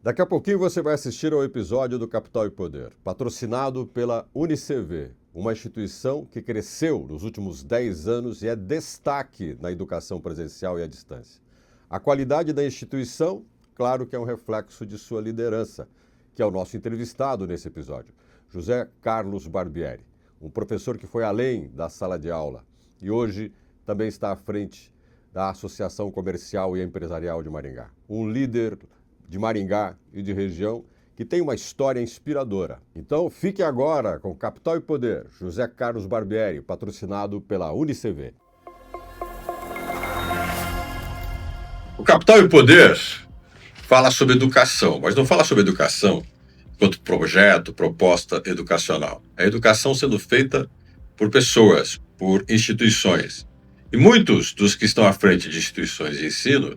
Daqui a pouquinho você vai assistir ao episódio do Capital e Poder, patrocinado pela UniCV, uma instituição que cresceu nos últimos 10 anos e é destaque na educação presencial e à distância. A qualidade da instituição, claro que é um reflexo de sua liderança, que é o nosso entrevistado nesse episódio, José Carlos Barbieri, um professor que foi além da sala de aula e hoje também está à frente da Associação Comercial e Empresarial de Maringá. Um líder de Maringá e de região, que tem uma história inspiradora. Então, fique agora com Capital e Poder, José Carlos Barbieri, patrocinado pela UniCV. O Capital e Poder fala sobre educação, mas não fala sobre educação enquanto projeto, proposta educacional. É educação sendo feita por pessoas, por instituições. E muitos dos que estão à frente de instituições de ensino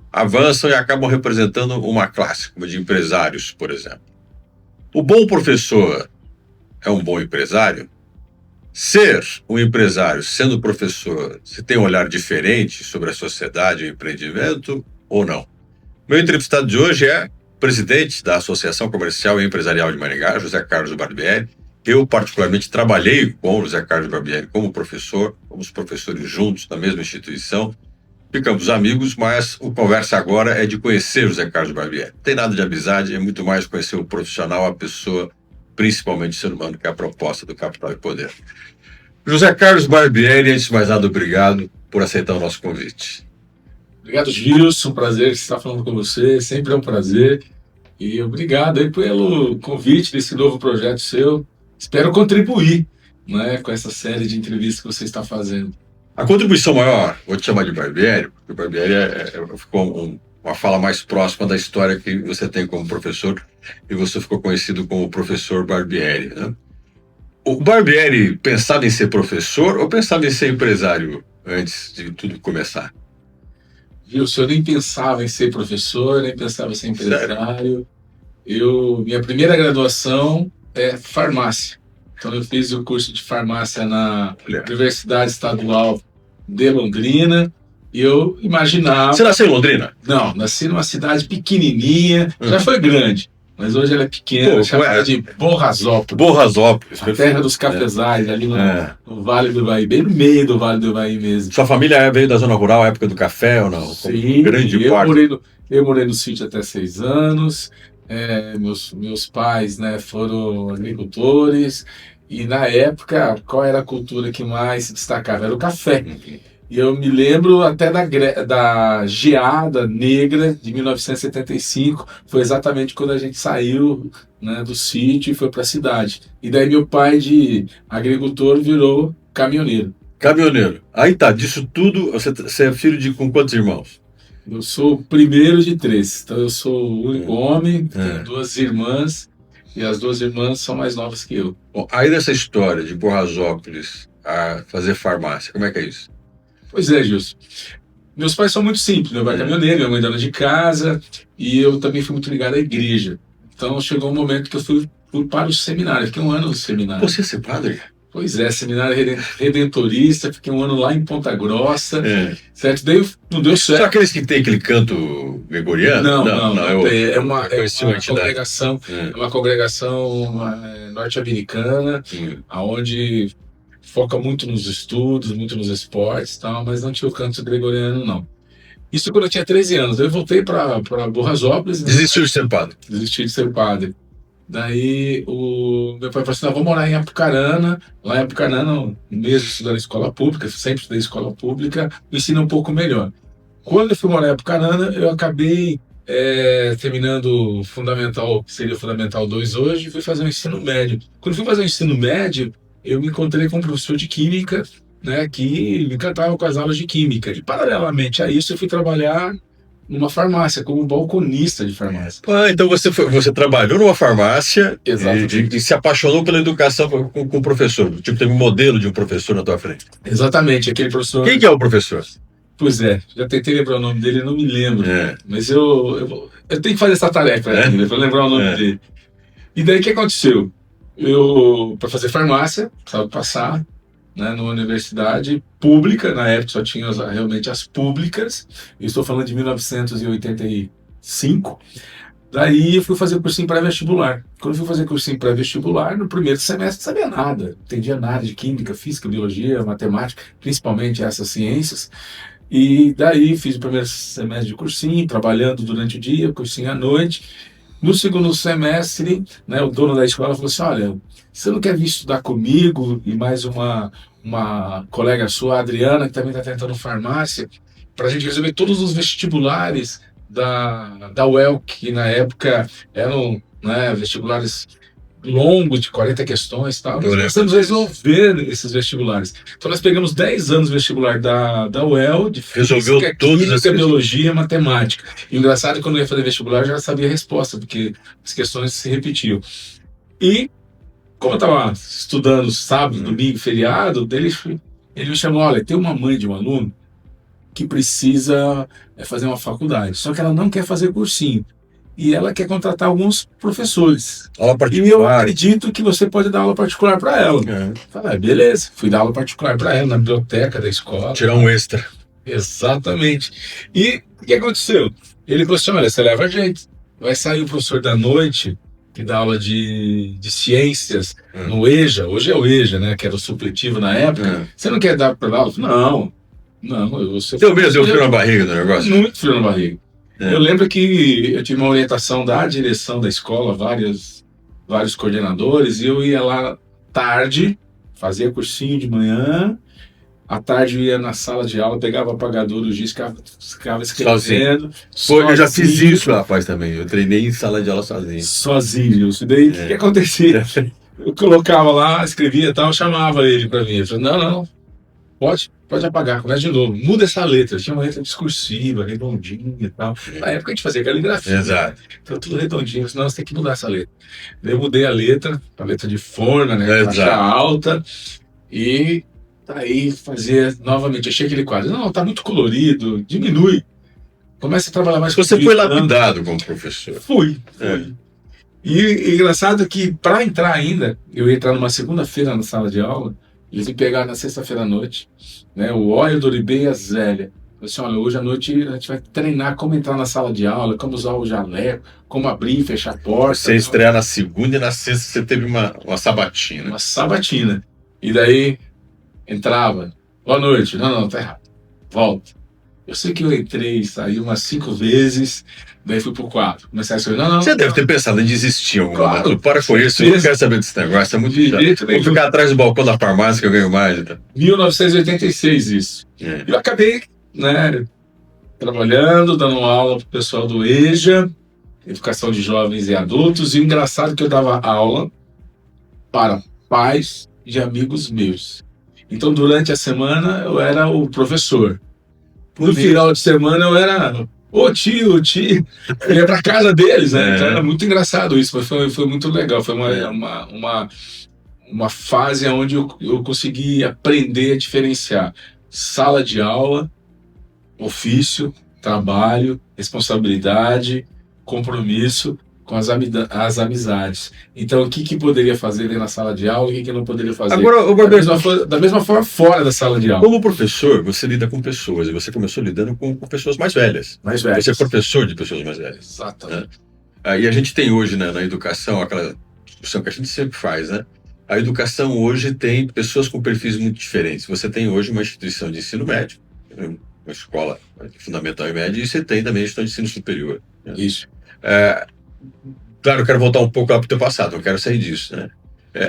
avançam e acabam representando uma classe, como de empresários, por exemplo. O bom professor é um bom empresário? Ser um empresário sendo professor, se tem um olhar diferente sobre a sociedade e o empreendimento ou não? Meu entrevistado de hoje é presidente da Associação Comercial e Empresarial de Maringá, José Carlos Barbieri. Eu, particularmente, trabalhei com o José Carlos Barbieri como professor, fomos professores juntos na mesma instituição. Ficamos amigos, mas o conversa agora é de conhecer o José Carlos Barbieri. Não tem nada de amizade, é muito mais conhecer o profissional, a pessoa, principalmente o ser humano, que é a proposta do Capital e Poder. José Carlos Barbieri, antes de mais nada, obrigado por aceitar o nosso convite. Obrigado, Gilson, prazer estar falando com você, sempre é um prazer. E obrigado aí pelo convite desse novo projeto seu. Espero contribuir, né, com essa série de entrevistas que você está fazendo. A contribuição maior, vou te chamar de Barbieri, porque o Barbieri ficou uma fala mais próxima da história que você tem como professor, e você ficou conhecido como professor Barbieri, né? O Barbieri pensava em ser professor ou pensava em ser empresário antes de tudo começar? Gilson, eu nem pensava em ser professor, nem pensava em ser empresário. Minha primeira graduação é farmácia. Então eu fiz o curso de farmácia na Universidade Estadual de Londrina e eu imaginava... Você nasceu em Londrina? Não, nasci numa cidade pequenininha, já foi grande, mas hoje ela é pequena, chamada de Borrazópolis. Borrazópolis. A terra dos cafezais, ali no Vale do Ivaí, bem no meio do Vale do Ivaí mesmo. Sua família veio da zona rural, época do café ou não? Sim, eu morei no sítio até 6 anos, meus pais, né, foram agricultores, e na época, qual era a cultura que mais se destacava? Era o café. E eu me lembro até da geada negra de 1975, foi exatamente quando a gente saiu, né, do sítio e foi para a cidade. E daí meu pai, de agricultor, virou caminhoneiro. Caminhoneiro. Aí tá, disso tudo, você é filho com quantos irmãos? Eu sou o primeiro de 3, então eu sou o único homem, tenho 2 irmãs, e as 2 irmãs são mais novas que eu. Bom, aí dessa história de Borrazópolis a fazer farmácia, como é que é isso? Pois é, Gilson. Meus pais são muito simples, meu pai é caminhoneiro, minha mãe dona de casa, e eu também fui muito ligado à igreja. Então chegou um momento que eu fui para o seminário, fiquei 1 ano no seminário. Você é padre? Pois é, seminário redentorista, fiquei 1 ano lá em Ponta Grossa, certo? Daí não deu certo. São aqueles que tem aquele canto gregoriano? Não, é uma congregação, norte-americana, onde foca muito nos estudos, muito nos esportes e tal, mas não tinha o canto gregoriano, não. Isso quando eu tinha 13 anos. Eu voltei para Borrazópolis. Desistiu de ser padre? Desisti de ser padre. Daí o meu pai falou assim: não, vou morar em Apucarana. Lá em Apucarana, mesmo estudando em escola pública, sempre estudei em escola pública, o ensino é um pouco melhor. Quando eu fui morar em Apucarana, eu acabei terminando o Fundamental, que seria o Fundamental 2 hoje, e fui fazer o ensino médio. Quando fui fazer o ensino médio, eu me encontrei com um professor de química, né, que me encantava com as aulas de química. E paralelamente a isso, eu fui trabalhar numa farmácia, como balconista de farmácia. Ah, então você trabalhou numa farmácia e se apaixonou pela educação com o professor. Tipo, teve um modelo de um professor na tua frente. Exatamente, aquele professor... Quem que é o professor? Pois é, já tentei lembrar o nome dele, não me lembro. Mas eu tenho que fazer essa tarefa para lembrar o nome dele. E daí o que aconteceu? Eu, para fazer farmácia, precisava passar, né, numa universidade pública, na época só tinha realmente as públicas, eu estou falando de 1985, Daí eu fui fazer cursinho pré-vestibular. Quando eu fui fazer cursinho pré-vestibular, no primeiro semestre não sabia nada. Não entendia nada de química, física, biologia, matemática, principalmente essas ciências. E daí fiz o primeiro semestre de cursinho, trabalhando durante o dia, cursinho à noite. No segundo semestre, né, o dono da escola falou assim, olha, você não quer vir estudar comigo e mais uma colega sua, a Adriana, que também está tentando farmácia, para a gente resolver todos os vestibulares da UEL, que na época eram, né, vestibulares longos, de 40 questões e tal. Nós começamos a resolver esses vestibulares. Então nós pegamos 10 anos vestibular da UEL, de física, química, biologia, matemática. E o engraçado é que quando eu ia fazer vestibular, eu já sabia a resposta, porque as questões se repetiam. E, como eu estava estudando sábado, domingo, feriado, ele me chamou, olha, tem uma mãe de um aluno que precisa fazer uma faculdade, só que ela não quer fazer cursinho. E ela quer contratar alguns professores. Aula particular. E eu acredito que você pode dar aula particular para ela. Falei, beleza. Fui dar aula particular para ela na biblioteca da escola. Tirar um extra. Exatamente. E o que aconteceu? Ele falou assim, olha, você leva jeito. Vai sair o professor da noite, que dá aula de ciências no EJA. Hoje é o EJA, né? Que era o supletivo na época. Você não quer dar para ela? Não. Deu mesmo, deu frio na barriga do negócio? Muito frio na barriga. Eu lembro que eu tive uma orientação da direção da escola, vários coordenadores, e eu ia lá tarde, fazia cursinho de manhã, à tarde eu ia na sala de aula, pegava o apagador do giz, ficava escrevendo. Pô, eu já fiz isso, rapaz, também. Eu treinei em sala de aula sozinho. Sozinho. Isso daí, o que acontecia? Eu colocava lá, escrevia e tal, chamava ele para mim. Eu falei, não. Pode apagar, começa de novo. Muda essa letra. Tinha uma letra discursiva, redondinha e tal. Na época a gente fazia caligrafia. Exato. Então tudo redondinho. Senão você tem que mudar essa letra. Daí eu mudei a letra de forma, né? Caixa alta. E daí fazia novamente. Achei aquele quadro. Não, tá muito colorido. Diminui. Começa a trabalhar mais. Você foi lapidado como professor. Fui. E engraçado que para entrar ainda, eu ia entrar numa segunda-feira na sala de aula. Eles me pegaram na sexta-feira à noite, né? O Oil, do Doribê e a Zélia. Eu disse, olha, hoje à noite a gente vai treinar como entrar na sala de aula, como usar o jaleco, como abrir e fechar a porta. Você estrear na segunda e na sexta você teve uma sabatina. Uma sabatina. E daí entrava, boa noite. Não, tá errado. Volta. Eu sei que eu entrei e saí umas 5 vezes, daí fui pro 4. Comecei a escrever, não. Você deve ter pensado em desistir alguma Claro. momento. Para com isso, eu não quero saber desse negócio, é muito chato. Vou ficar atrás do balcão da farmácia que eu ganho mais. Então. 1986 isso. Eu acabei, né, trabalhando, dando aula pro pessoal do EJA, Educação de Jovens e Adultos, e o engraçado é que eu dava aula para pais de amigos meus. Então, durante a semana, eu era o professor. No final de semana eu era tio. Eu ia pra casa deles, né? Então era muito engraçado isso, mas foi muito legal. Foi uma fase onde eu consegui aprender a diferenciar sala de aula, ofício, trabalho, responsabilidade, compromisso com as amizades. Então, o que poderia fazer dentro da sala de aula e o que não poderia fazer Agora, da mesma forma fora da sala de aula. Como professor, você lida com pessoas, e você começou lidando com pessoas mais velhas. Você é professor de pessoas mais velhas. Exatamente. Né? E a gente tem hoje, né, na educação, aquela discussão que a gente sempre faz, né? A educação hoje tem pessoas com perfis muito diferentes. Você tem hoje uma instituição de ensino médio, uma escola fundamental e média, e você tem também a instituição de ensino superior. Né? Isso. Claro, eu quero voltar um pouco lá para o teu passado, eu quero sair disso, né?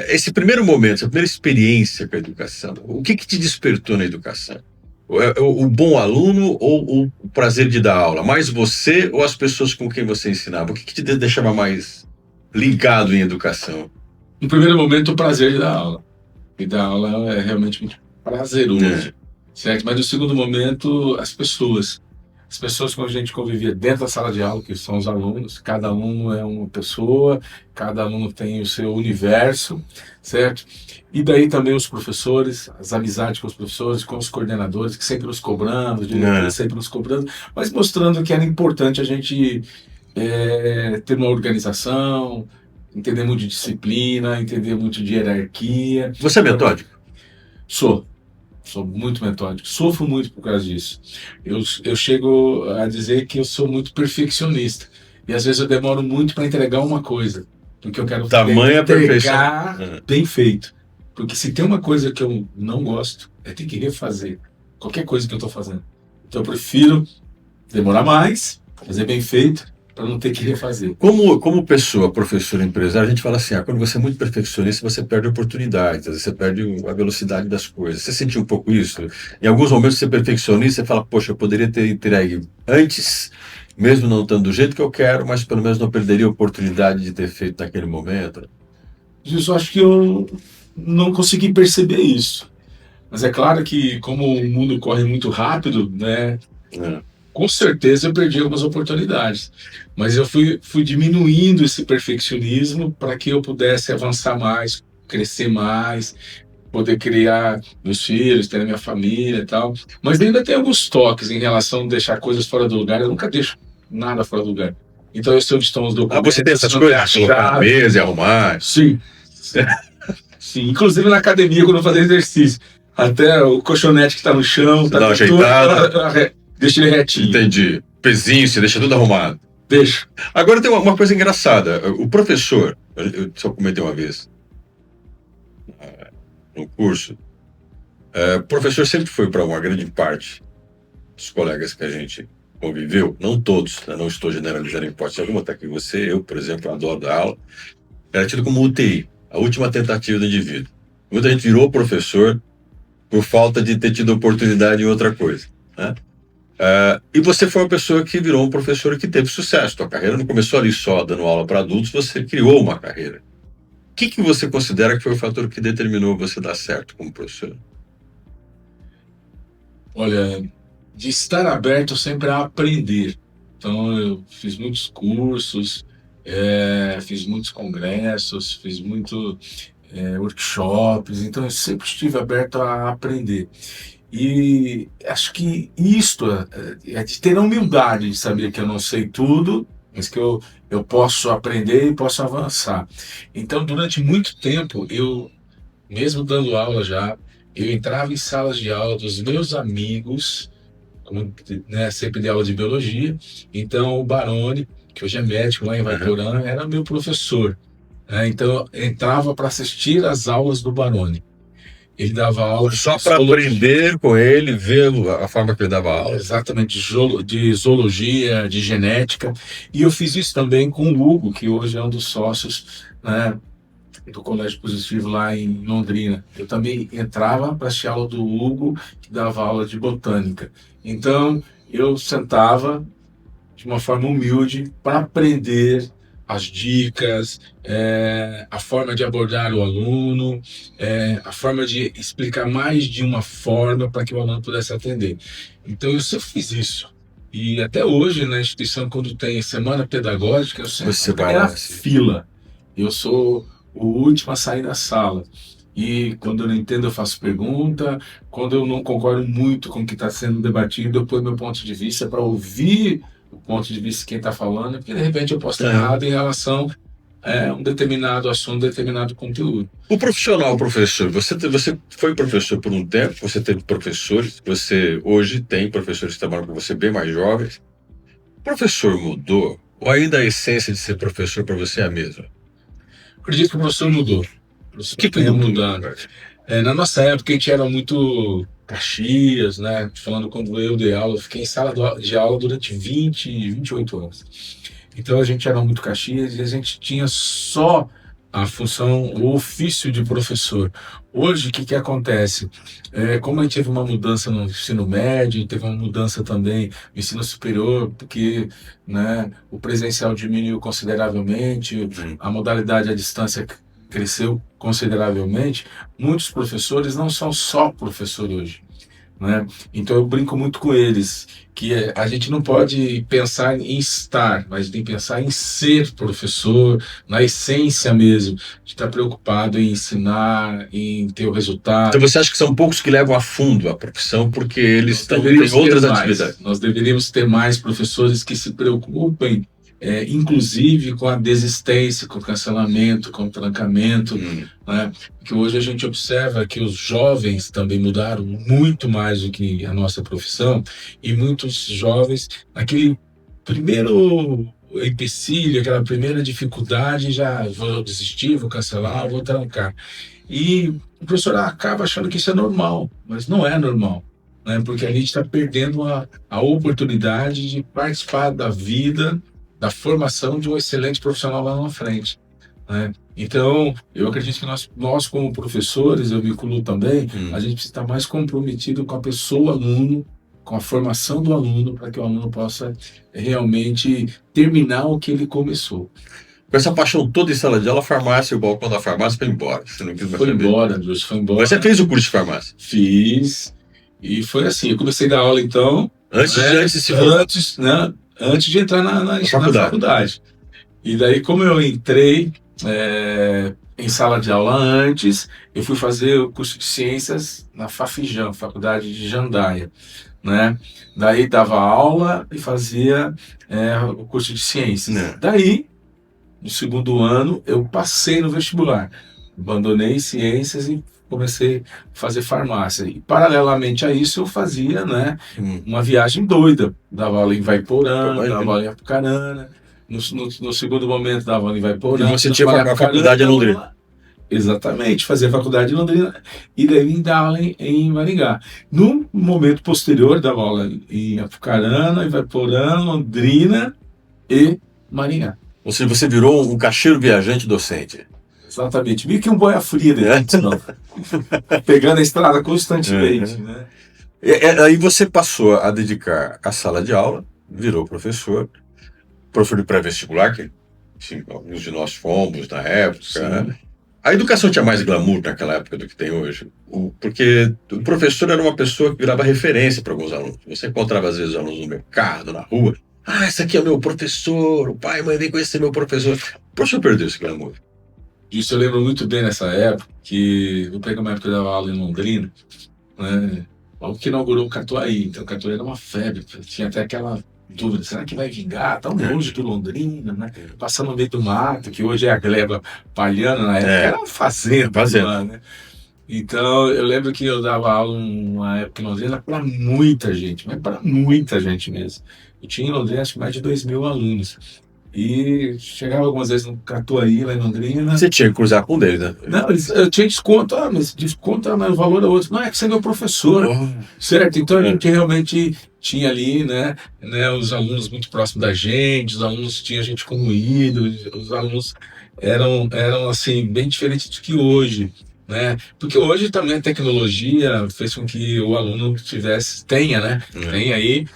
Esse primeiro momento, essa primeira experiência com a educação, o que te despertou na educação? O bom aluno ou o prazer de dar aula? Mais você ou as pessoas com quem você ensinava? O que te deixava mais ligado em educação? No primeiro momento, o prazer de dar aula. E dar aula é realmente muito prazeroso, certo? Mas no segundo momento, as pessoas. As pessoas com a gente convivia dentro da sala de aula, que são os alunos, cada aluno é uma pessoa, cada aluno tem o seu universo, certo? E daí também os professores, as amizades com os professores, com os coordenadores, que sempre nos cobrando, os diretores sempre nos cobrando, mas mostrando que era importante a gente ter uma organização, entender muito de disciplina, entender muito de hierarquia. Você é metódico? Sou muito metódico, sofro muito por causa disso. Eu chego a dizer que eu sou muito perfeccionista. E às vezes eu demoro muito para entregar uma coisa, porque eu quero Tamanha perfeição. entregar bem feito. Porque se tem uma coisa que eu não gosto, é ter que refazer qualquer coisa que eu estou fazendo. Então eu prefiro demorar mais, fazer bem feito, para não ter que refazer. Como pessoa, professor, empresário, a gente fala assim, quando você é muito perfeccionista, você perde oportunidades, às vezes você perde a velocidade das coisas. Você sentiu um pouco isso? Em alguns momentos você é perfeccionista, você fala, poxa, eu poderia ter entregue antes, mesmo não estando do jeito que eu quero, mas pelo menos não perderia a oportunidade de ter feito naquele momento. Eu acho que eu não consegui perceber isso. Mas é claro que, como o mundo corre muito rápido, né? Com certeza eu perdi algumas oportunidades. Mas eu fui diminuindo esse perfeccionismo para que eu pudesse avançar mais, crescer mais, poder criar meus filhos, ter a minha família e tal. Mas ainda tem alguns toques em relação a deixar coisas fora do lugar. Eu nunca deixo nada fora do lugar. Então eu sei onde estão os documentos. Você tem essas coisas? Colocar na mesa e arrumar? Sim. Sim. Inclusive na academia, quando eu fazer exercício. Até o colchonete que está no chão, tá ajeitado. Deixa ele retinho. Entendi. Pezinho, você deixa tudo arrumado. Deixa. Agora tem uma coisa engraçada. O professor, eu só comentei uma vez no curso, o professor sempre foi, para uma grande parte dos colegas que a gente conviveu, não todos, né, não estou generalizando em hipótese alguma, até que eu, por exemplo, adoro dar aula, era tido como UTI, a última tentativa do indivíduo. Muita gente virou professor por falta de ter tido oportunidade em outra coisa, né? E você foi uma pessoa que virou um professor que teve sucesso. Tua carreira não começou ali só dando aula para adultos, você criou uma carreira. O que você considera que foi o fator que determinou você dar certo como professor? Olha, de estar aberto sempre a aprender. Então eu fiz muitos cursos, fiz muitos congressos, fiz muitos workshops, então eu sempre estive aberto a aprender. E acho que isto é de ter a humildade de saber que eu não sei tudo, mas que eu posso aprender e posso avançar. Então, durante muito tempo, eu, mesmo dando aula já, eu entrava em salas de aula dos meus amigos, né, sempre de aula de biologia. Então, o Baroni, que hoje é médico lá em Voiporã, era meu professor. Então, eu entrava para assistir às aulas do Baroni. Ele dava aula só para aprender com ele, ver a forma que ele dava aula. Exatamente, de zoologia, de genética. E eu fiz isso também com o Hugo, que hoje é um dos sócios, né, do Colégio Positivo lá em Londrina. Eu também entrava para assistir aula do Hugo, que dava aula de botânica. Então, eu sentava de uma forma humilde para aprender as dicas, a forma de abordar o aluno, a forma de explicar mais de uma forma para que o aluno pudesse atender. Então eu sempre fiz isso. E até hoje na instituição, quando tem semana pedagógica, eu sempre vai na fila. Eu sou o último a sair da sala. E quando eu não entendo, eu faço pergunta. Quando eu não concordo muito com o que está sendo debatido, eu ponho meu ponto de vista para ouvir o ponto de vista de quem está falando, porque de repente eu posso estar errado em relação a um determinado assunto, determinado conteúdo. O profissional, professor, você foi professor por um tempo, você teve professores, você hoje tem professores que trabalham com você bem mais jovens. O professor mudou? Ou ainda a essência de ser professor para você é a mesma? Acredito que o professor mudou. O que tem mudado? Na nossa época a gente era muito Caxias, né? Falando quando eu dei aula, eu fiquei em sala de aula durante 28 anos. Então a gente era muito Caxias e a gente tinha só a função, o ofício de professor. Hoje, o que acontece? Como a gente teve uma mudança no ensino médio, teve uma mudança também no ensino superior, porque, né, o presencial diminuiu consideravelmente, a modalidade à distância cresceu consideravelmente, muitos professores não são só professor hoje, né? Então eu brinco muito com eles, que a gente não pode pensar em estar, mas tem que pensar em ser professor, na essência mesmo, de estar preocupado em ensinar, em ter o resultado. Então você acha que são poucos que levam a fundo a profissão porque eles têm outras atividades? Nós deveríamos ter mais professores que se preocupem inclusive com a desistência, com o cancelamento, com o trancamento, né? Que hoje a gente observa que os jovens também mudaram muito mais do que a nossa profissão, e muitos jovens, aquele primeiro empecilho, aquela primeira dificuldade, já vou desistir, vou cancelar, vou trancar. E o professor acaba achando que isso é normal, mas não é normal, né? Porque a gente está perdendo a oportunidade de participar da vida, da formação de um excelente profissional lá na frente, né? Então, eu acredito que nós como professores, eu vinculo também, a gente precisa estar mais comprometido com a pessoa aluno, com a formação do aluno, para que o aluno possa realmente terminar o que ele começou. Com essa paixão toda em sala de aula, a farmácia, o balcão da farmácia foi embora. Você não quis mais Foi saber. embora, Deus, foi embora. Mas você fez o curso de farmácia? Fiz. E foi assim, eu comecei a dar aula então... Antes de entrar na faculdade. E daí, como eu entrei em sala de aula antes, eu fui fazer o curso de ciências na Fafijam, Faculdade de Jandaia, né? Daí dava aula e fazia o curso de ciências. Daí, no segundo ano, eu passei no vestibular. Abandonei ciências e comecei a fazer farmácia. E, paralelamente a isso, eu fazia, né, uma viagem doida. Dava aula em Vaiporã, dava aula em Apucarana. No segundo momento, dava aula em Vaiporã. E você tinha a faculdade em Londrina? Exatamente, fazia faculdade em Londrina e daí vim dar aula em Maringá. No momento posterior, dava aula em Apucarana, em Vaiporã, Londrina e Maringá. Ou seja, você virou um caixeiro viajante docente. Exatamente, meio que um boia fria dentro, não. Pegando a estrada constantemente, né? Aí você passou a dedicar a sala de aula, virou professor de pré-vestibular, que sim, alguns de nós fomos na época, né? A educação tinha mais glamour naquela época do que tem hoje, porque o professor era uma pessoa que virava referência para alguns alunos. Você encontrava, às vezes, alunos no mercado, na rua. Esse aqui é o meu professor, o pai e mãe vem conhecer meu professor. O professor perdeu esse glamour. Isso eu lembro muito bem nessa época, que eu peguei uma época que eu dava aula em Londrina, né? Logo que inaugurou o Catuaí. Então o Catuaí era uma febre, tinha até aquela dúvida, será que vai vingar? Tão longe de Londrina, né? Passando no meio do mato, que hoje é a gleba palhana, na época era uma fazenda. Lá, né? Então eu lembro que eu dava aula numa época em Londrina para muita gente, mas para muita gente mesmo. Eu tinha em Londrina acho que mais de 2.000 alunos. E chegava algumas vezes no Catuaí, lá em Londrina. Você tinha que cruzar com eles, né? Não, eu tinha desconto, mas desconto, mas o valor é outro. Não, é que você é meu professor, certo? Então a gente realmente tinha ali, né, os alunos muito próximos da gente, os alunos tinham a gente como ídolo, os alunos eram assim, bem diferentes do que hoje, né? Porque hoje também a tecnologia fez com que o aluno tenha, né? Tem aí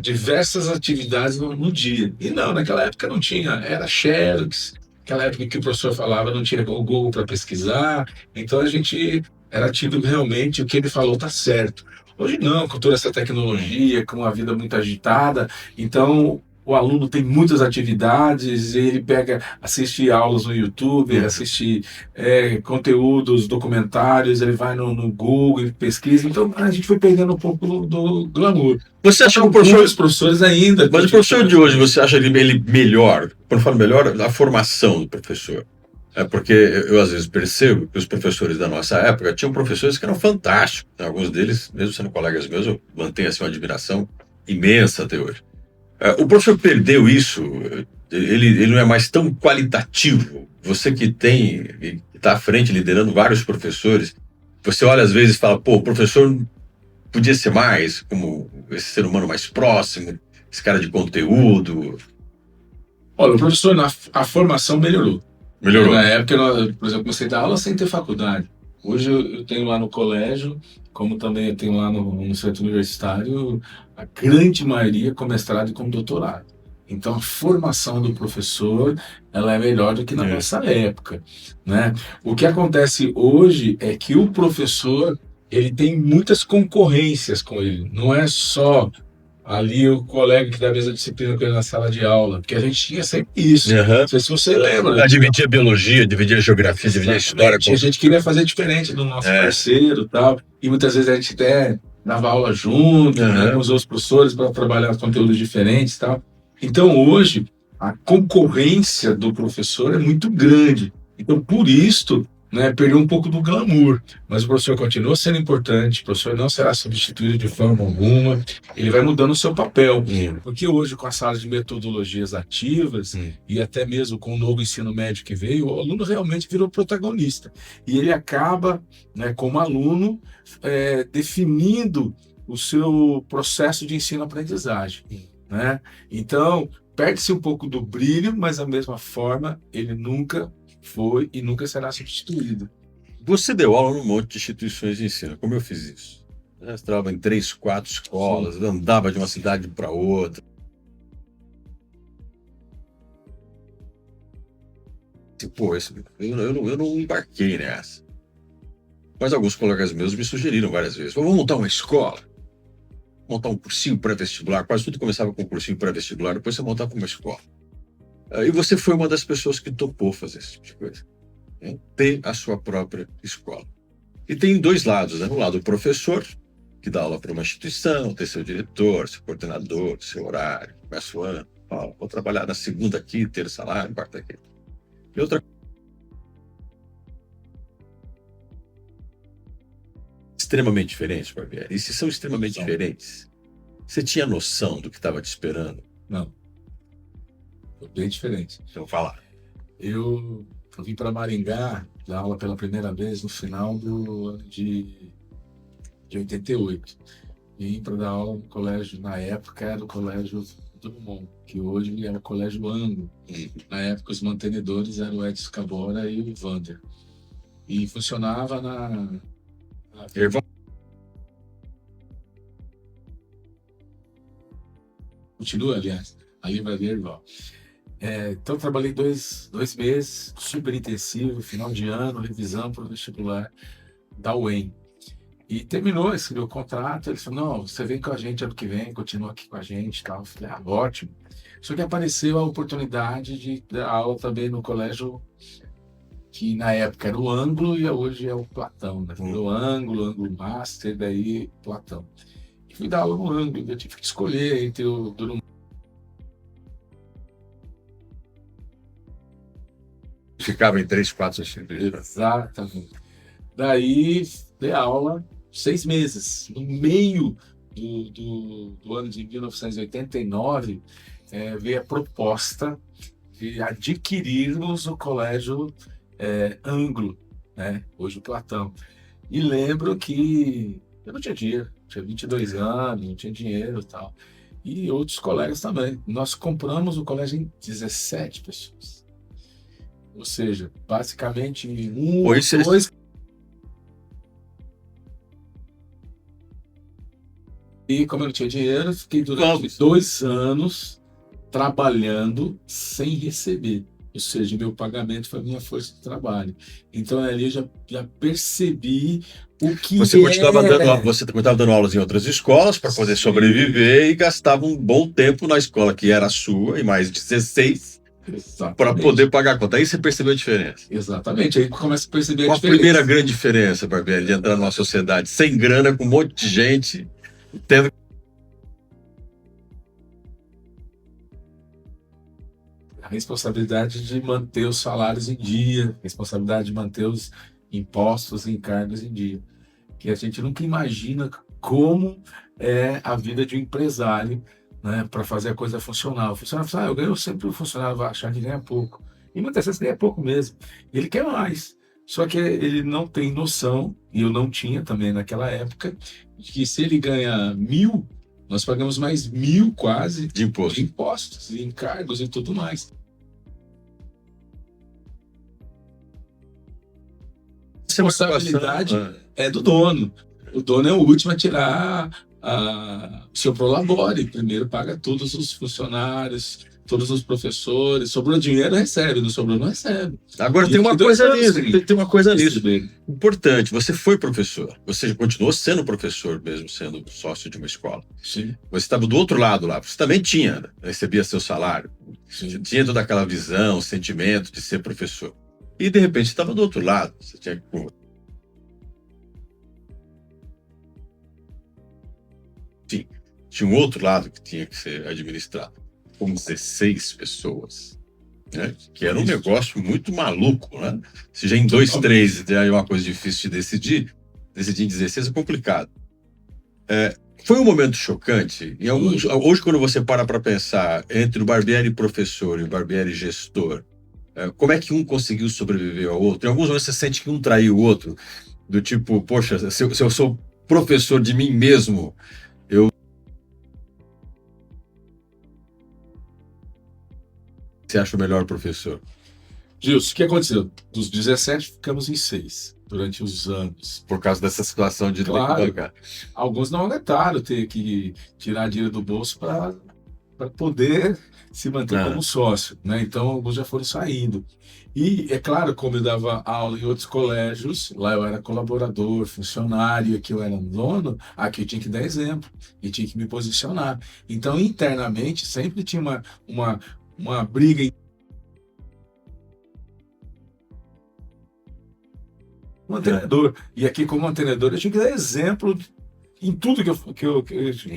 diversas atividades no dia. E não, naquela época não tinha, era Xerox, naquela época que o professor falava não tinha o Google para pesquisar, então a gente era tido realmente, o que ele falou tá certo. Hoje não, com toda essa tecnologia, com uma vida muito agitada, então o aluno tem muitas atividades, ele assiste aulas no YouTube, assiste conteúdos, documentários, ele vai no Google e pesquisa, então a gente foi perdendo um pouco do glamour. Você acha que os professores ainda... Mas o professor de hoje, você acha ele melhor? Quando eu falo melhor, a formação do professor. Porque eu às vezes percebo que os professores da nossa época tinham professores que eram fantásticos. Alguns deles, mesmo sendo colegas meus, eu mantenho assim, uma admiração imensa até hoje. O professor perdeu isso, ele não é mais tão qualitativo. Você que está à frente liderando vários professores, você olha às vezes e fala, o professor podia ser mais, como esse ser humano mais próximo, esse cara de conteúdo. Olha, o professor, a formação melhorou. Na época, por exemplo, comecei a dar aula sem ter faculdade. Hoje eu tenho lá no colégio, como também eu tenho lá no centro universitário, a grande maioria com mestrado e com doutorado. Então a formação do professor ela é melhor do que na nossa época, né? O que acontece hoje é que o professor ele tem muitas concorrências com ele. Não é só ali o colega que dá a mesma disciplina com ele na sala de aula, porque a gente tinha sempre isso. Não sei se você lembra. Dividia biologia, dividia geografia, dividia história. A gente queria fazer diferente do nosso parceiro e tal, e muitas vezes a gente até dava aula junto, né, com os outros professores para trabalhar conteúdos diferentes e tal. Então hoje a concorrência do professor é muito grande. Então por isso né, perdeu um pouco do glamour, mas o professor continua sendo importante, o professor não será substituído de forma alguma, ele vai mudando o seu papel, porque hoje com as salas de metodologias ativas e até mesmo com o novo ensino médio que veio, o aluno realmente virou protagonista, e ele acaba, né, como aluno, definindo o seu processo de ensino-aprendizagem, né? Então, perde-se um pouco do brilho, mas da mesma forma, ele nunca foi e nunca será substituído. Você deu aula num monte de instituições de ensino. Como eu fiz isso? Eu estava em 3, 4 escolas, andava de uma cidade para outra. Pô, eu não embarquei nessa. Mas alguns colegas meus me sugeriram várias vezes. Vamos montar uma escola, montar um cursinho pré-vestibular. Quase tudo começava com um cursinho pré-vestibular, depois você montava uma escola. E você foi uma das pessoas que topou fazer esse tipo de coisa. Ter a sua própria escola. E tem dois lados, né? Um lado o professor, que dá aula para uma instituição, tem seu diretor, seu coordenador, seu horário, começa o ano, fala, vou trabalhar na segunda aqui, terça lá, quarta aqui. E outra extremamente diferente, Barbieri. E se são extremamente diferentes, você tinha noção do que estava te esperando? Não. Foi bem diferente. Então fala. Eu vim para Maringá dar aula pela primeira vez no final do ano de 88. Vim para dar aula no colégio, na época era o Colégio Drummond, que hoje é o Colégio Anglo. Na época os mantenedores eram o Edson Cabora e o Vander. E funcionava na Continua, aliás, a livraria Erval. Então, trabalhei dois meses, super intensivo, final de ano, revisão para o vestibular da UEM. E terminou esse meu contrato, ele falou, não, você vem com a gente ano que vem, continua aqui com a gente e tal. Eu falei, ótimo. Só que apareceu a oportunidade de dar aula também no colégio que na época era o Anglo e hoje é o Platão, né? O Anglo Master, daí Platão. E fui dar aula no Anglo, eu tive que escolher entre o Drummond. Ficava em 3, 4 instituições. Exatamente. Daí dei aula 6 meses. No meio do ano de 1989, veio a proposta de adquirirmos o colégio Anglo, né? Hoje o Platão. E lembro que eu não tinha dinheiro, tinha 22 anos, não tinha dinheiro e tal. E outros colegas também. Nós compramos o colégio em 17 pessoas. Ou seja, basicamente dois. E como eu não tinha dinheiro, fiquei durante 2 anos trabalhando sem receber. Ou seja, meu pagamento foi a minha força de trabalho. Então ali eu já percebi o que você continuava dando aulas em outras escolas para poder sobreviver e gastava um bom tempo na escola que era a sua, e mais 16, para poder pagar a conta. Aí você percebeu a diferença. Exatamente, aí começa a perceber a diferença. Qual a primeira grande diferença, Barbieri, de entrar numa sociedade sem grana, com um monte de gente, tendo a responsabilidade de manter os salários em dia, a responsabilidade de manter os impostos e encargos em dia, que a gente nunca imagina como é a vida de um empresário, né, para fazer a coisa funcionar. O funcionário fala, eu ganho sempre, o funcionário vai achar que ganha pouco. E muitas vezes ganha pouco mesmo. Ele quer mais. Só que ele não tem noção, e eu não tinha também naquela época, que se ele ganha 1.000, nós pagamos mais 1.000 quase de impostos e encargos e tudo mais. A responsabilidade é do dono. O dono é o último a tirar o seu prolabore. Primeiro paga todos os funcionários, todos os professores. Sobrou dinheiro, recebe. Não sobrou, não recebe. Agora tem uma coisa nisso. Tem uma coisa nisso. Importante. Você foi professor. Você continuou sendo professor, mesmo sendo sócio de uma escola. Sim. Você estava do outro lado lá. Você também recebia seu salário. Sim. Tinha toda aquela visão, sentimento de ser professor. E, de repente, você estava do outro lado. Você tinha que... Sim, tinha um outro lado que tinha que ser administrado. Com 16 pessoas. né? Que era um negócio muito maluco, né? Se já em 2, 3 já é uma coisa difícil de decidir em 16 é complicado. Foi um momento chocante. Hoje, quando você para pensar entre o Barbieri professor e o Barbieri gestor, como é que um conseguiu sobreviver ao outro? Em alguns momentos você sente que um traiu o outro, do tipo, poxa, se eu sou professor de mim mesmo, você acha o melhor professor? Gilson, o que aconteceu? Dos 17 ficamos em 6 durante os anos. Por causa dessa situação de Claro. ter que bancar. Alguns não aguentaram ter que tirar dinheiro do bolso para poder se manter como sócio, né? Então, alguns já foram saindo. E, é claro, como eu dava aula em outros colégios, lá eu era colaborador, funcionário, aqui eu era dono, aqui eu tinha que dar exemplo e tinha que me posicionar. Então, internamente, sempre tinha uma briga mantenedor. E aqui, como mantenedor, eu tinha que dar exemplo em tudo que eu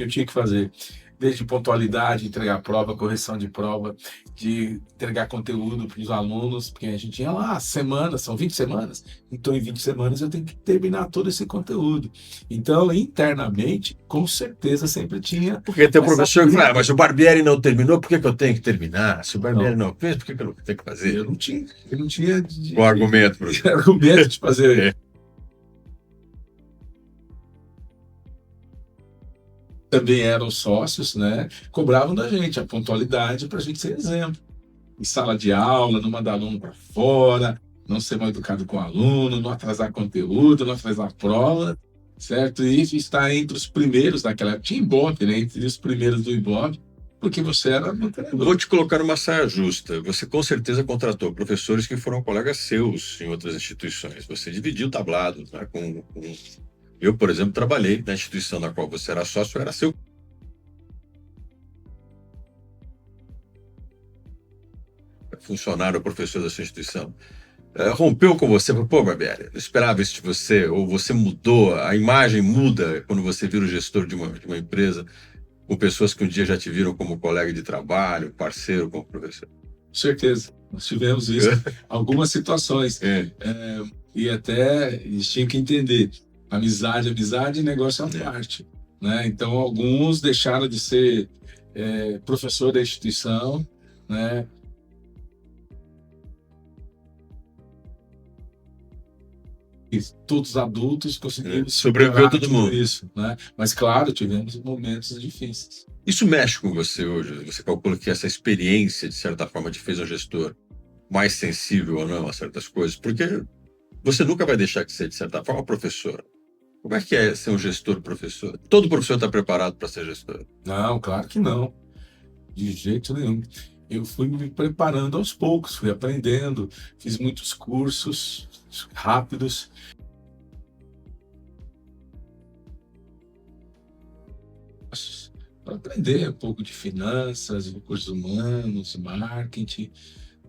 tinha que fazer. Desde pontualidade, entregar prova, correção de prova, de entregar conteúdo para os alunos, porque a gente tinha lá semanas, são 20 semanas, então em 20 semanas eu tenho que terminar todo esse conteúdo. Então, internamente, com certeza sempre tinha... Porque tem um professor que fala, mas o Barbieri não terminou, por que eu tenho que terminar? Se o Barbieri não fez, por que eu não tenho que fazer? Eu não tinha Com argumento, professor. argumento de fazer. Também eram sócios, né? Cobravam da gente a pontualidade para a gente ser exemplo. Em sala de aula, não mandar aluno para fora, não ser mal educado com o aluno, não atrasar conteúdo, não atrasar prova, certo? E isso está entre os primeiros daquela época. Tinha Ibope, né? Entre os primeiros do Ibope, porque você era mantenedor. Vou te colocar numa saia justa. Você com certeza contratou professores que foram colegas seus em outras instituições. Você dividiu o tablado, né, com... Eu, por exemplo, trabalhei na instituição na qual você era sócio, era seu funcionário, professor da sua instituição. Rompeu com você, pô, Barbieri, eu esperava isso de você, ou você mudou, a imagem muda quando você vira o gestor de uma empresa, com pessoas que um dia já te viram como colega de trabalho, parceiro, como professor. Com certeza, nós tivemos isso, algumas situações, e até eles tinham que entender, amizade, negócio à parte, né? Então, alguns deixaram de ser professor da instituição, né? Todos adultos conseguimos sobreviveu todo mundo. Isso, né? Mas, claro, tivemos momentos difíceis. Isso mexe com você hoje? Você calcula que essa experiência, de certa forma, te fez um gestor mais sensível ou não a certas coisas? Porque você nunca vai deixar de ser, de certa forma, professor. Como é que é ser um gestor-professor? Todo professor está preparado para ser gestor? Não, claro que não. De jeito nenhum. Eu fui me preparando aos poucos, fui aprendendo, fiz muitos cursos rápidos. Para aprender um pouco de finanças, recursos humanos, marketing,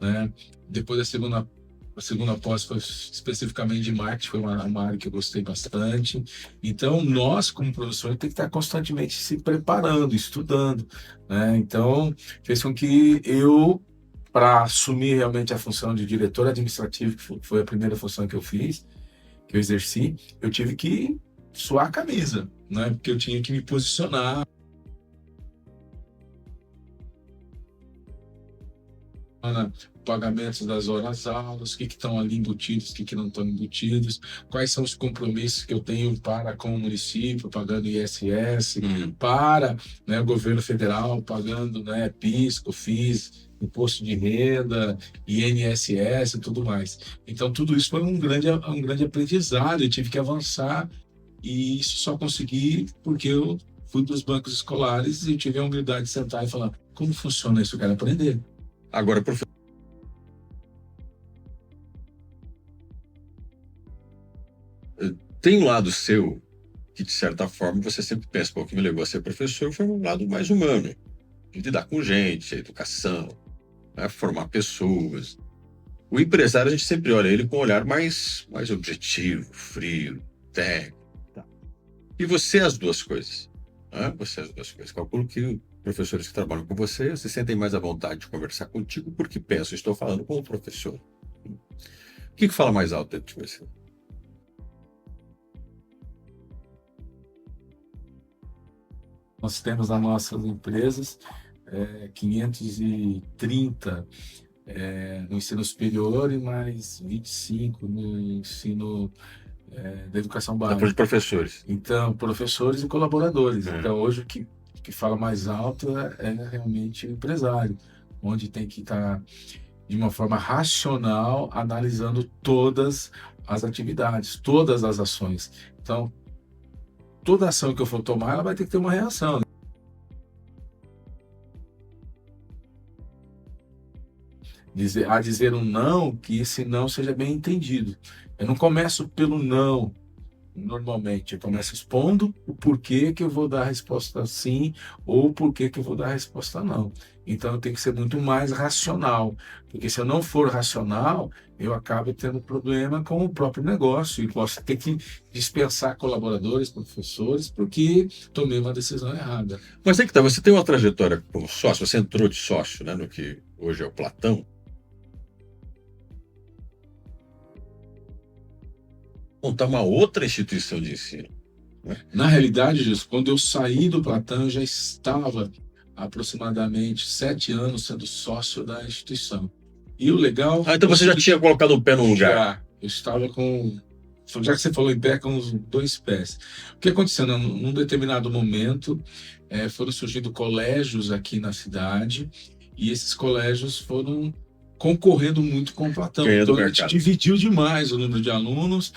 né? Depois a segunda pós foi especificamente de marketing, foi uma área que eu gostei bastante. Então, nós, como professores, tem que estar constantemente se preparando, estudando, né? Então, fez com que eu, para assumir realmente a função de diretor administrativo, que foi a primeira função que eu fiz, que eu exerci, eu tive que suar a camisa, né? Porque eu tinha que me posicionar. Pagamentos das horas-aulas, o que estão ali embutidos, o que não estão embutidos, quais são os compromissos que eu tenho para com o município, pagando ISS, para, né, o governo federal, pagando, né, PIS, COFINS, imposto de renda, INSS e tudo mais. Então, tudo isso foi um grande aprendizado, eu tive que avançar, e isso só consegui porque eu fui para os bancos escolares e tive a humildade de sentar e falar, como funciona isso? Eu quero aprender. Agora, professor, tem um lado seu que, de certa forma, você sempre pensa, pô, o que me levou a ser professor foi um lado mais humano, de lidar com gente, a educação, né, formar pessoas. O empresário, a gente sempre olha ele com um olhar mais objetivo, frio, técnico. E você é as duas coisas. Né? Você é as duas coisas. Calculo que professores que trabalham com você se sentem mais à vontade de conversar contigo porque pensam, estou falando com o professor. O que fala mais alto dentro de você? Nós temos nas nossas empresas 530 no ensino superior e mais 25 no ensino da educação Tá falando de básica. professores. Então, professores e colaboradores. É. Então, hoje o que fala mais alto é realmente o empresário, onde tem que estar de uma forma racional analisando todas as atividades, todas as ações. Então, toda ação que eu for tomar, ela vai ter que ter uma reação. Dizer um não, que esse não seja bem entendido. Eu não começo pelo não, normalmente. Eu começo expondo o porquê que eu vou dar a resposta sim ou o porquê que eu vou dar a resposta não. Então, eu tenho que ser muito mais racional, porque se eu não for racional, eu acabo tendo problema com o próprio negócio e posso ter que dispensar colaboradores, professores, porque tomei uma decisão errada. Mas é que tá, você tem uma trajetória como sócio, você entrou de sócio, né, no que hoje é o Platão. Montar uma outra instituição de ensino. Na realidade, Jesus, quando eu saí do Platão, eu já estava há aproximadamente 7 anos sendo sócio da instituição. E o legal... Então você já tinha colocado o pé no lugar. Já, eu estava com... Já que você falou em pé, com os 2 pés. O que aconteceu? Num determinado momento, foram surgindo colégios aqui na cidade, e esses colégios foram concorrendo muito com o Platão. Ganhando Então a gente mercado. dividiu demais o número de alunos.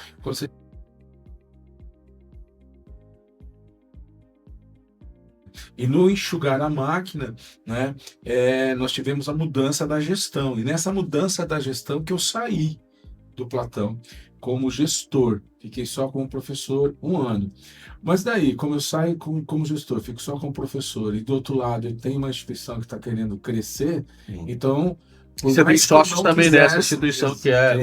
E no enxugar a máquina, né, nós tivemos a mudança da gestão. E nessa mudança da gestão que eu saí do Platão como gestor. Fiquei só como professor 1 ano. Mas daí, como eu saio como gestor, fico só como professor, e do outro lado eu tenho uma instituição que está querendo crescer, então... Você tem sócios também nessa instituição que é...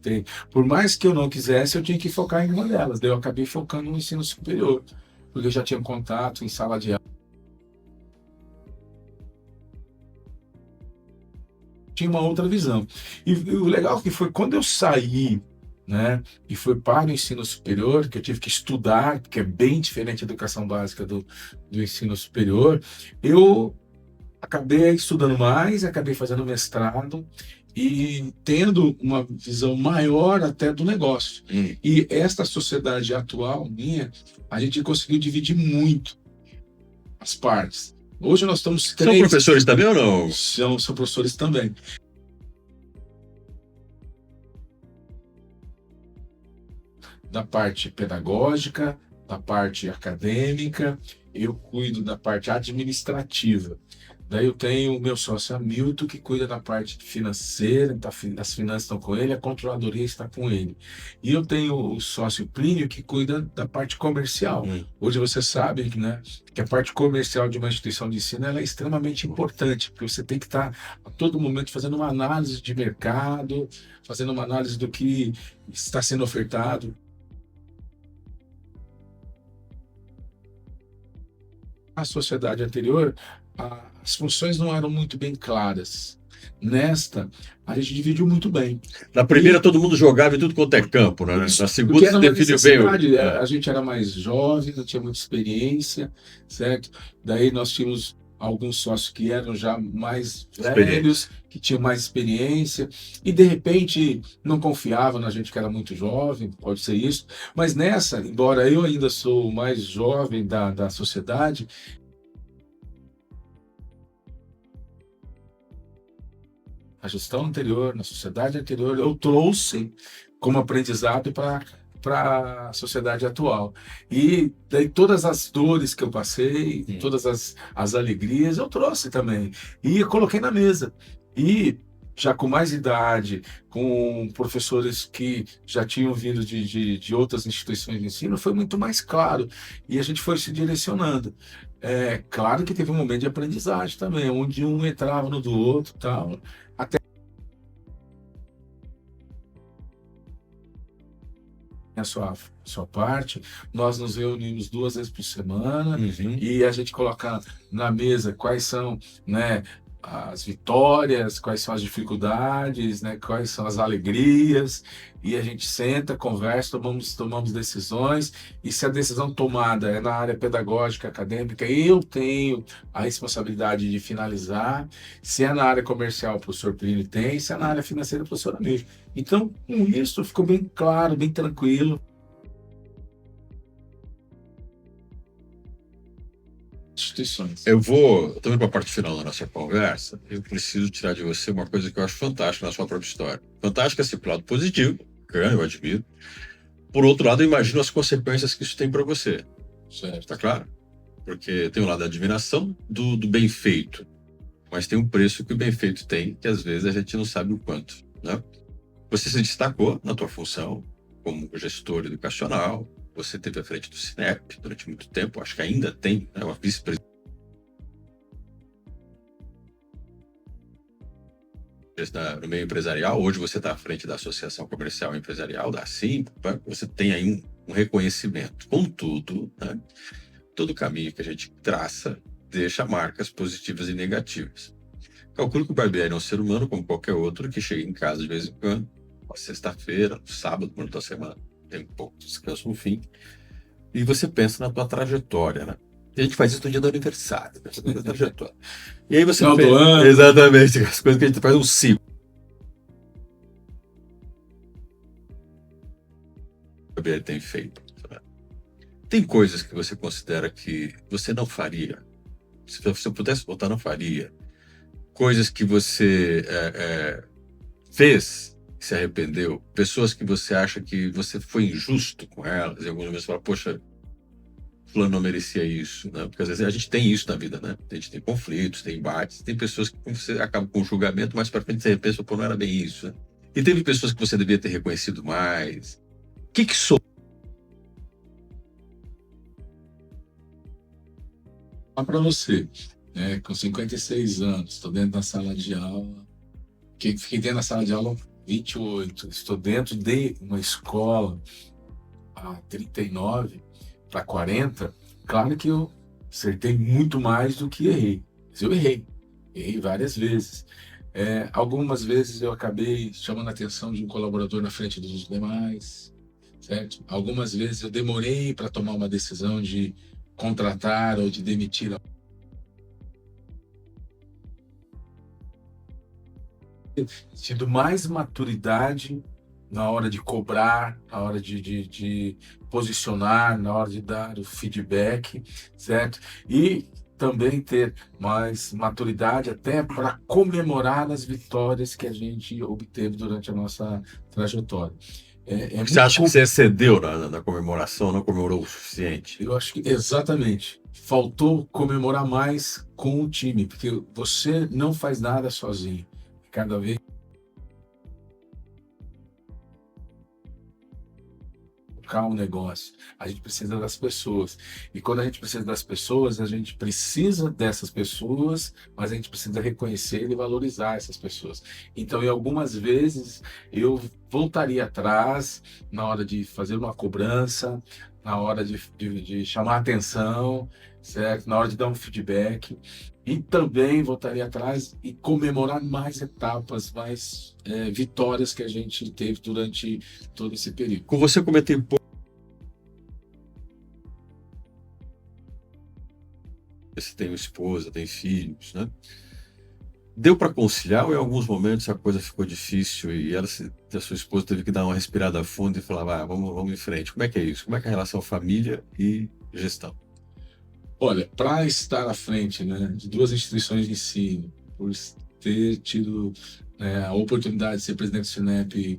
Tenho. Por mais que eu não quisesse, eu tinha que focar em uma delas. Daí eu acabei focando no ensino superior, porque eu já tinha contato em sala de aula. Tinha uma outra visão. E o legal que foi quando eu saí, né, e fui para o ensino superior, que eu tive que estudar, que é bem diferente da educação básica do ensino superior, eu acabei estudando mais, acabei fazendo mestrado e tendo uma visão maior até do negócio. E esta sociedade atual minha, a gente conseguiu dividir muito as partes. Hoje nós estamos 3... São professores também ou não? São professores também. Da parte pedagógica, da parte acadêmica, eu cuido da parte administrativa. Daí eu tenho o meu sócio Hamilton, que cuida da parte financeira, as finanças estão com ele, a controladoria está com ele. E eu tenho o sócio Plínio, que cuida da parte comercial. Hoje você sabe, né, que a parte comercial de uma instituição de ensino ela é extremamente importante, porque você tem que estar a todo momento fazendo uma análise de mercado, fazendo uma análise do que está sendo ofertado. Na sociedade anterior, as funções não eram muito bem claras. Nesta, a gente dividiu muito bem. Na primeira, todo mundo jogava em tudo quanto é campo, né? Na segunda, se definiu bem. A gente era mais jovem, não tinha muita experiência, certo? Daí nós tínhamos alguns sócios que eram já mais velhos, que tinham mais experiência, e de repente não confiavam na gente que era muito jovem, pode ser isso. Mas nessa, embora eu ainda sou o mais jovem da sociedade, a gestão anterior, na sociedade anterior, eu trouxe como aprendizado para a sociedade atual. E daí todas as dores que eu passei, todas as alegrias, eu trouxe também. E eu coloquei na mesa. E já com mais idade, com professores que já tinham vindo de outras instituições de ensino, foi muito mais claro. E a gente foi se direcionando. Claro que teve um momento de aprendizagem também, onde um entrava no do outro e tal. a sua parte, nós nos reunimos 2 vezes por semana Uhum. e a gente coloca na mesa quais são, né, as vitórias, quais são as dificuldades, né, quais são as alegrias, e a gente senta, conversa, tomamos decisões, e se a decisão tomada é na área pedagógica, acadêmica, eu tenho a responsabilidade de finalizar. Se é na área comercial, o professor Plínio tem, se é na área financeira, o professor Amir. Então, com isso, ficou bem claro, bem tranquilo. Instituições. Eu vou, também para a parte final da nossa conversa, eu preciso tirar de você uma coisa que eu acho fantástica na sua própria história. Fantástica esse lado positivo, que eu admiro. Por outro lado, eu imagino as consequências que isso tem para você. Certo. Tá claro? Porque tem o lado da admiração do bem feito, mas tem um preço que o bem feito tem, que às vezes a gente não sabe o quanto, né? Você se destacou na tua função como gestor educacional, você esteve à frente do Cinep durante muito tempo, acho que ainda tem, né, uma vice-presidência no meio empresarial. Hoje você está à frente da Associação Comercial e Empresarial, da ASIM, né? Você tem aí um reconhecimento. Contudo, né, todo caminho que a gente traça deixa marcas positivas e negativas. Calculo que o Barbieri é um ser humano como qualquer outro que chega em casa de vez em quando, uma sexta-feira, um sábado, no da semana, tem um pouco de descanso no fim, e você pensa na tua trajetória, né? E a gente faz isso no dia do aniversário, pensa na tua trajetória. E aí você Final do pensa, ano. exatamente, as coisas que a gente faz um ciclo. O Barbieri tem feito. Né? Tem coisas que você considera que você não faria. Se você pudesse voltar, não faria. Coisas que você fez, se arrependeu, pessoas que você acha que você foi injusto com elas, e algumas vezes fala, poxa, fulano não merecia isso, né? Porque às vezes a gente tem isso na vida, né? A gente tem conflitos, tem embates, tem pessoas que você acaba com um julgamento, mas para frente você repensa, pô, não era bem isso, né? E teve pessoas que você devia ter reconhecido mais. O que sou? Para você, né, com 56 anos, estou dentro da sala de aula, fiquei dentro da sala de aula 28, estou dentro de uma escola há 39 para 40, claro que eu acertei muito mais do que errei, mas eu errei várias vezes. Algumas vezes eu acabei chamando a atenção de um colaborador na frente dos demais, certo? Algumas vezes eu demorei para tomar uma decisão de contratar ou de demitir. Tido mais maturidade na hora de cobrar, na hora de posicionar, na hora de dar o feedback, certo? E também ter mais maturidade até para comemorar as vitórias que a gente obteve durante a nossa trajetória. Você acha que você excedeu na comemoração, não comemorou o suficiente? Eu acho que exatamente. Faltou comemorar mais com o time, porque você não faz nada sozinho. Cada vez tocar um negócio, a gente precisa das pessoas. E quando a gente precisa das pessoas, a gente precisa dessas pessoas, mas a gente precisa reconhecer e valorizar essas pessoas. Então, em algumas vezes, eu voltaria atrás na hora de fazer uma cobrança, na hora de chamar atenção, certo? Na hora de dar um feedback. E também voltaria atrás e comemorar mais etapas, mais vitórias que a gente teve durante todo esse período. Com você cometeu você tem uma esposa, tem filhos, né? Deu para conciliar ou em alguns momentos a coisa ficou difícil e a sua esposa teve que dar uma respirada fundo e falar, vamos em frente. Como é que é isso? Como é que é a relação família e gestão? Olha, para estar à frente, né, de 2 instituições de ensino, por ter tido a oportunidade de ser presidente do Cinep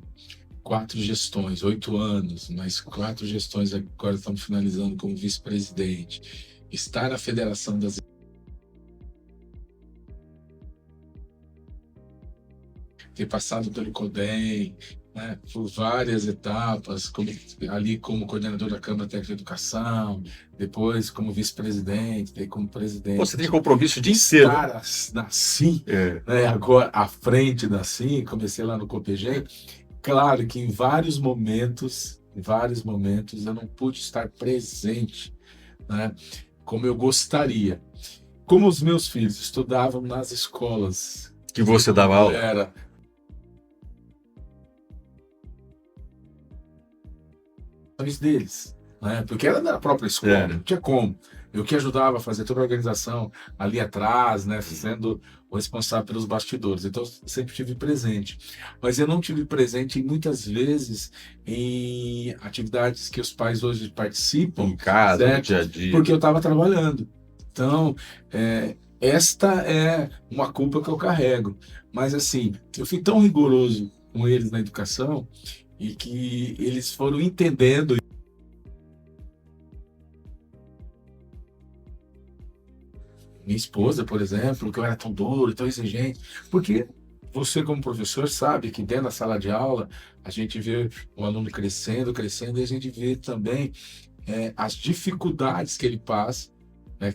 4 gestões, 8 anos, mas 4 gestões agora estamos finalizando como vice-presidente, estar na Federação das ter passado pelo CODEM, né, por várias etapas, ali como coordenador da Câmara Técnica de Educação, depois como vice-presidente, daí como presidente. Você tem compromisso de inteiro. Estar na CIM, né, agora à frente da CIM, comecei lá no Copegem, claro que em vários momentos, em vários momentos eu não pude estar presente, né, como eu gostaria. Como os meus filhos estudavam nas escolas Que você dava aula? era deles, né? Porque era da própria escola, não tinha como. Eu que ajudava a fazer toda a organização ali atrás, né, sendo o responsável pelos bastidores. Então, eu sempre tive presente. Mas eu não tive presente muitas vezes em atividades que os pais hoje participam, Em casa, no certo? dia a dia. Porque eu estava trabalhando. Então, esta é uma culpa que eu carrego. Mas, assim, eu fui tão rigoroso com eles na educação e que eles foram entendendo. Minha esposa, por exemplo, que eu era tão duro, tão exigente, porque você, como professor, sabe que dentro da sala de aula a gente vê o aluno crescendo, crescendo, e a gente vê também as dificuldades que ele passa, né,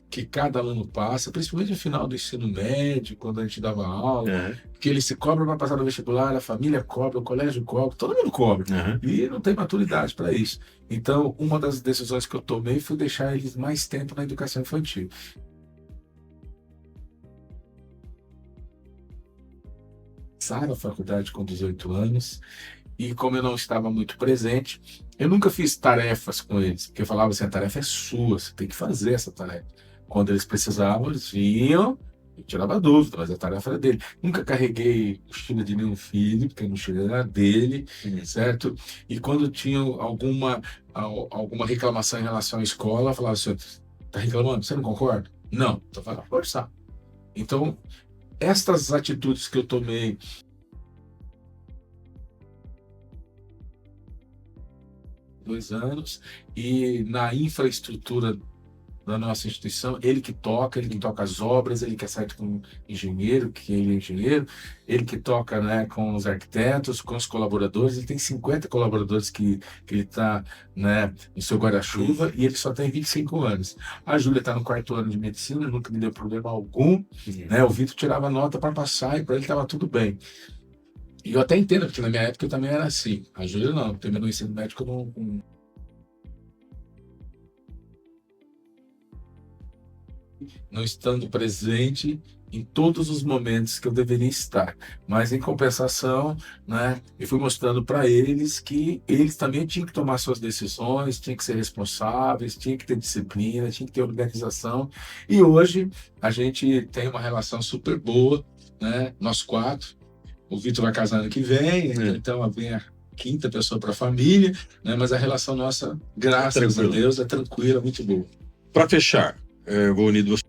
que cada aluno passa, principalmente no final do ensino médio, quando a gente dava aula, que ele se cobra para passar no vestibular, a família cobra, o colégio cobra, todo mundo cobra, e não tem maturidade para isso. Então, uma das decisões que eu tomei foi deixar eles mais tempo na educação infantil. A faculdade com 18 anos, e como eu não estava muito presente, eu nunca fiz tarefas com eles, porque eu falava assim, a tarefa é sua, você tem que fazer essa tarefa. Quando eles precisavam, eles vinham, eu tirava dúvida, mas a tarefa era dele. Nunca carreguei mochila de nenhum filho, porque a mochila era dele, certo? E quando tinha alguma reclamação em relação à escola, eu falava assim, tá reclamando, você não concorda? Não, então vai lá forçar. Então, estas atitudes que eu tomei há 2 anos, e na infraestrutura da nossa instituição, ele que toca as obras, ele que acerta com o engenheiro, que ele é engenheiro, ele que toca, né, com os arquitetos, com os colaboradores. Ele tem 50 colaboradores que ele está, né, no seu guarda-chuva, e ele só tem 25 anos. A Júlia está no 4º ano de medicina, nunca me deu problema algum, né? O Vitor tirava nota para passar e para ele estava tudo bem. E eu até entendo, porque na minha época eu também era assim. A Júlia não, terminou o ensino médico, eu não estando presente em todos os momentos que eu deveria estar. Mas, em compensação, né, eu fui mostrando para eles que eles também tinham que tomar suas decisões, tinham que ser responsáveis, tinham que ter disciplina, tinham que ter organização. E hoje a gente tem uma relação super boa, né, nós 4. O Vitor vai casar ano que vem, então vem a 5ª pessoa para a família, né, mas a relação nossa, graças a Deus, é tranquila, muito boa. Para fechar, eu vou unir duas.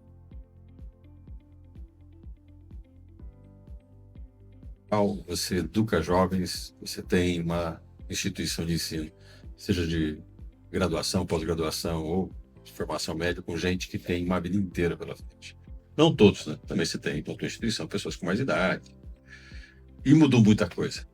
Você educa jovens, você tem uma instituição de ensino, seja de graduação, pós-graduação ou de formação média, com gente que tem uma vida inteira pela frente. Não todos, né? Também você tem, na tua instituição, pessoas com mais idade. E mudou muita coisa.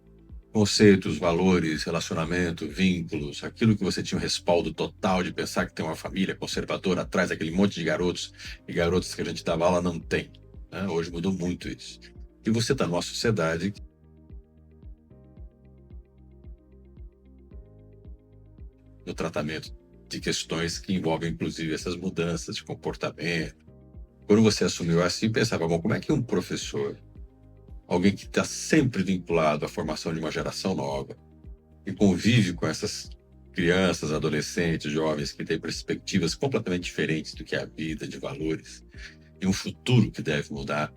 Conceitos, valores, relacionamento, vínculos, aquilo que você tinha um respaldo total de pensar que tem uma família conservadora atrás daquele monte de garotos e garotas que a gente dava aula, não tem, né? Hoje mudou muito isso. E você está numa sociedade no tratamento de questões que envolvem, inclusive, essas mudanças de comportamento. Quando você assumiu assim, pensava, bom, como é que um professor, alguém que está sempre vinculado à formação de uma geração nova e convive com essas crianças, adolescentes, jovens que têm perspectivas completamente diferentes do que é a vida, de valores e um futuro que deve mudar,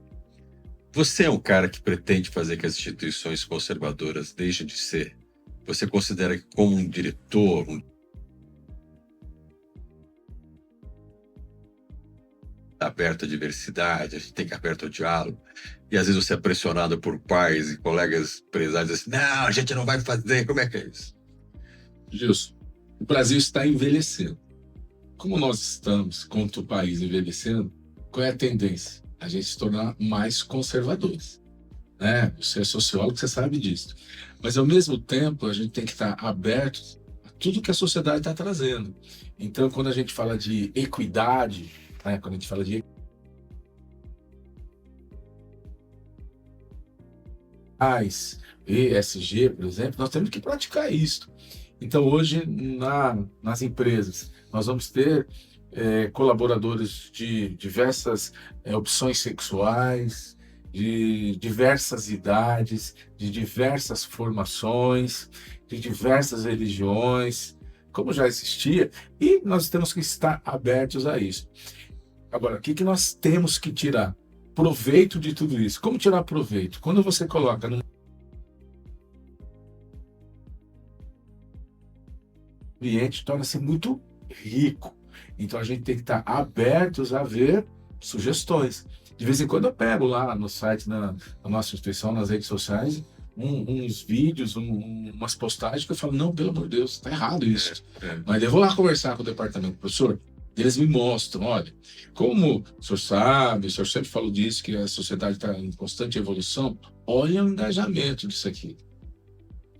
você é um cara que pretende fazer que as instituições conservadoras deixem de ser? Você considera que, como um diretor, aberto à diversidade, a gente tem que aberto ao diálogo, e às vezes você é pressionado por pais e colegas empresários assim, não, a gente não vai fazer, como é que é isso? Gilson, o Brasil está envelhecendo. Como nós estamos, contra o país envelhecendo, qual é a tendência? A gente se tornar mais conservadores, né? Você é sociólogo, você sabe disso. Mas, ao mesmo tempo, a gente tem que estar aberto a tudo que a sociedade está trazendo. Então, quando a gente fala de equidade, né? Quando a gente fala de ESG, por exemplo, nós temos que praticar isso. Então, hoje, nas empresas, nós vamos ter colaboradores de diversas opções sexuais, de diversas idades, de diversas formações, de diversas religiões, como já existia, e nós temos que estar abertos a isso. Agora, o que nós temos que tirar proveito de tudo isso? Como tirar proveito? Quando você coloca num ambiente, torna-se muito rico. Então, a gente tem que estar abertos a ver sugestões. De vez em quando eu pego lá no site da nossa instituição, nas redes sociais, uns vídeos, umas postagens que eu falo, não, pelo amor de Deus, está errado isso. Mas eu vou lá conversar com o departamento, professor, eles me mostram, olha, como o senhor sabe, o senhor sempre falou disso, que a sociedade está em constante evolução, olha o engajamento disso aqui.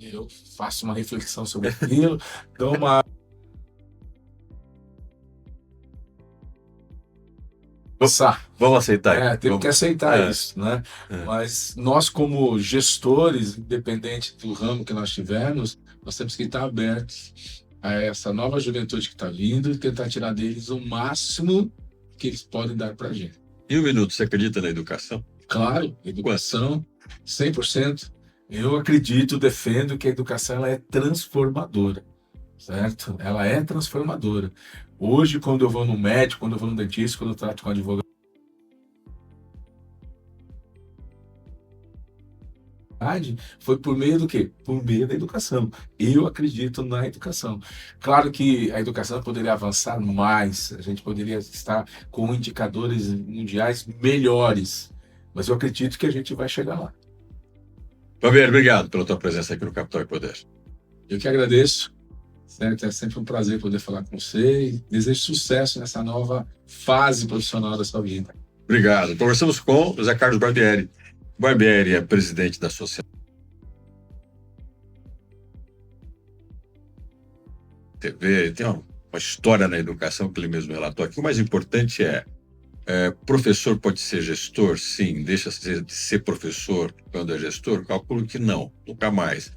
Eu faço uma reflexão sobre aquilo, dou uma... Vamos aceitar. Temos que aceitar isso, né? Mas nós, como gestores, independente do ramo que nós tivermos, nós temos que estar abertos a essa nova juventude que está vindo e tentar tirar deles o máximo que eles podem dar para a gente. E um minuto, você acredita na educação? Claro, educação, 100%. Eu acredito, defendo que a educação ela é transformadora, certo? Ela é transformadora. Hoje, quando eu vou no médico, quando eu vou no dentista, quando eu trato com um advogado, foi por meio do quê? Por meio da educação. Eu acredito na educação. Claro que a educação poderia avançar mais, a gente poderia estar com indicadores mundiais melhores, mas eu acredito que a gente vai chegar lá. Barbieri, obrigado pela tua presença aqui no Capital e Poder. Eu que agradeço. Certo? É sempre um prazer poder falar com você e desejo sucesso nessa nova fase profissional da sua vida. Obrigado. Conversamos com José Carlos Barbieri. Barbieri é presidente da Associação TV, tem uma história na educação que ele mesmo relatou aqui. O mais importante professor pode ser gestor? Sim. Deixa de ser professor quando é gestor? Calculo que não, nunca mais.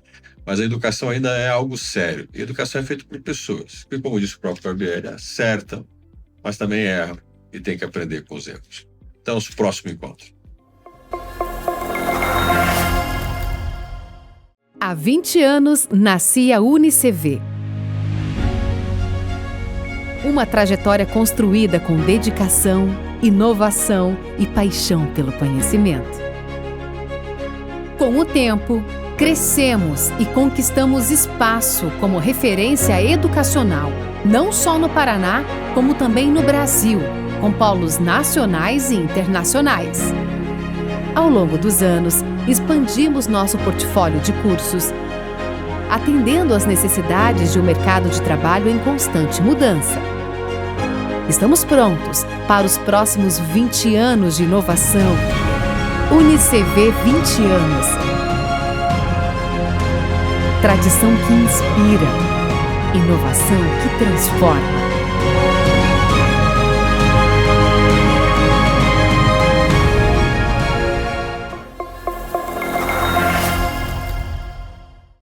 Mas a educação ainda é algo sério. E a educação é feita por pessoas que, como disse o próprio Barbieri, acertam, mas também erram e tem que aprender com os erros. Até o próximo encontro. Há 20 anos, nascia a UniCV. Uma trajetória construída com dedicação, inovação e paixão pelo conhecimento. Com o tempo, crescemos e conquistamos espaço como referência educacional, não só no Paraná, como também no Brasil, com polos nacionais e internacionais. Ao longo dos anos, expandimos nosso portfólio de cursos, atendendo às necessidades de um mercado de trabalho em constante mudança. Estamos prontos para os próximos 20 anos de inovação. UniCV 20 anos. Tradição que inspira. Inovação que transforma.